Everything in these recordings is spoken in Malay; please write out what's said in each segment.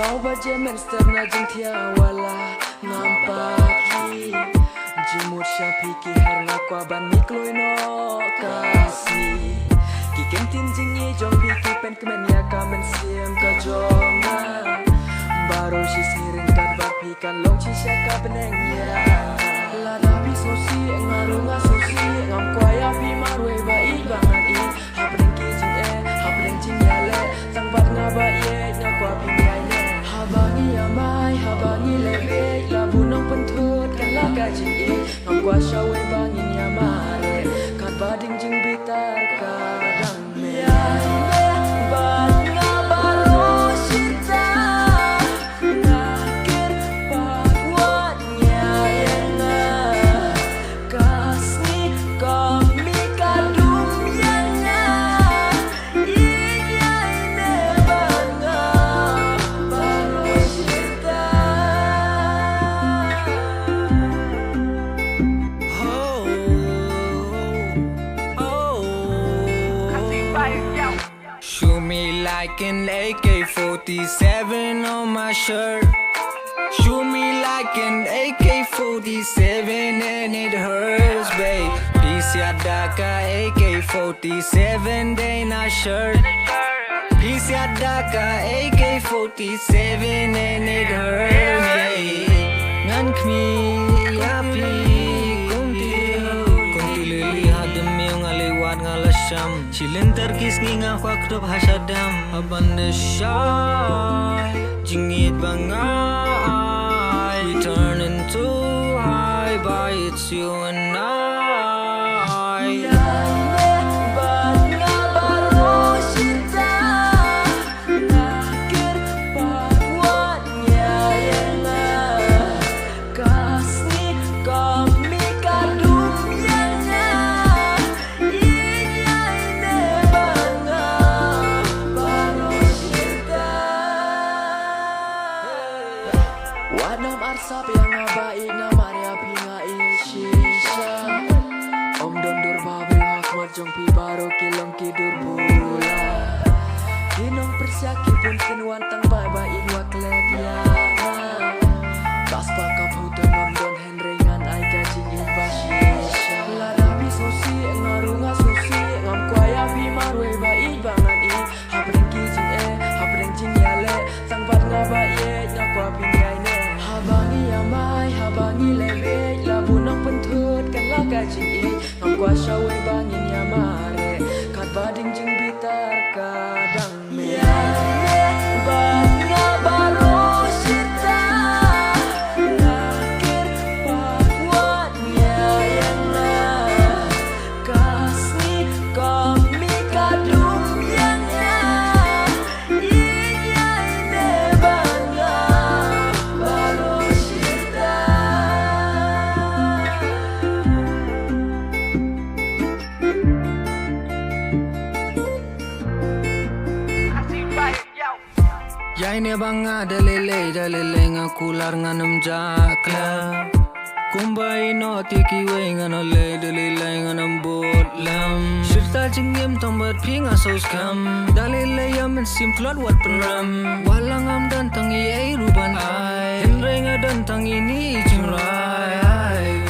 Mau baca menster na jengtia wala ngampaki Jimut syapiki harna kwa ban mikloi no kasi Kiken tinjingi jong piki pen kemen ya kamen siam ka jonga Baru si siring kan bapikan long si syaka penengnya Lada pisosi ngarunga sosi ngam kwaya pi marwe bai bangan i Hapreng kijing hapreng cinyale Sang bat ngaba ye nyakwa pi nyai Habangi amai habangi lebek labu nong pentut kan laga jing ngam kwa syawe bangi nyamare kat bading jing bitar kadang me bat ngabaro sita ngakir patwanya yenga kasni kami kadum yenga inya ine banga baro sita Shoot me like an AK-47 on my shirt. Shoot me like an AK-47 and it hurts, babe. Please ada ka AK-47 day na shirt. Please ada ka AK-47 and it hurts, babe. Ngan kmi yapi kunti lilihat demi ngalewat ngalasam. Chilin terkis nginga kwa kdop hasadam. Abande shy jingit bangai. We turn into high by it's you and I. bat ngabaro sita ngakir patwanya yenga kasni kami kadum yenga inya ine banga baro sita Wadam arsap yang ngabai ngamari api ngaishisha Om dondur babi wakmat jong pi baro kilong kidur bula Kinong persyaki pun kinwan tang babain waklet yana Tas pakap hutan ngam don henrengan ai gajing bashisha Lada pisosi ngarunga sosi ngam kwaya pi marwe bai bangan i Hapreng kijing hapreng cinyale sang bat ngabai nyakwa pi nyaine Habangi amai habangi lebek labu nong pentut kan laga jing ngam kwa syawe bangin nyamare kat bading jing bitar kadang me bat ngabaro sita ngakir patwanya yenga kasni kami kadum yenga inya ine banga baro sita Ya ini banga dalile ngakular nganam jakla. Kumbai no tiki we ngano le dalile nganam botlam. Shirta jingim tombat pinga sos kam. Dalile yamen simplot wat penram. Walang am dan tangi ai ruban ai. Henrenga dan tangi ni jingrai.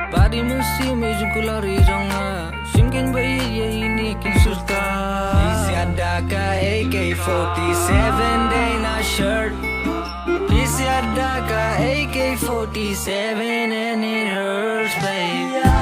Badi mesti mejung kulari jonga. Simkin bayi ye ini kin surta. Please ada ka AK-47 day na shirt. Please ada ka AK-47 and it hurts, babe.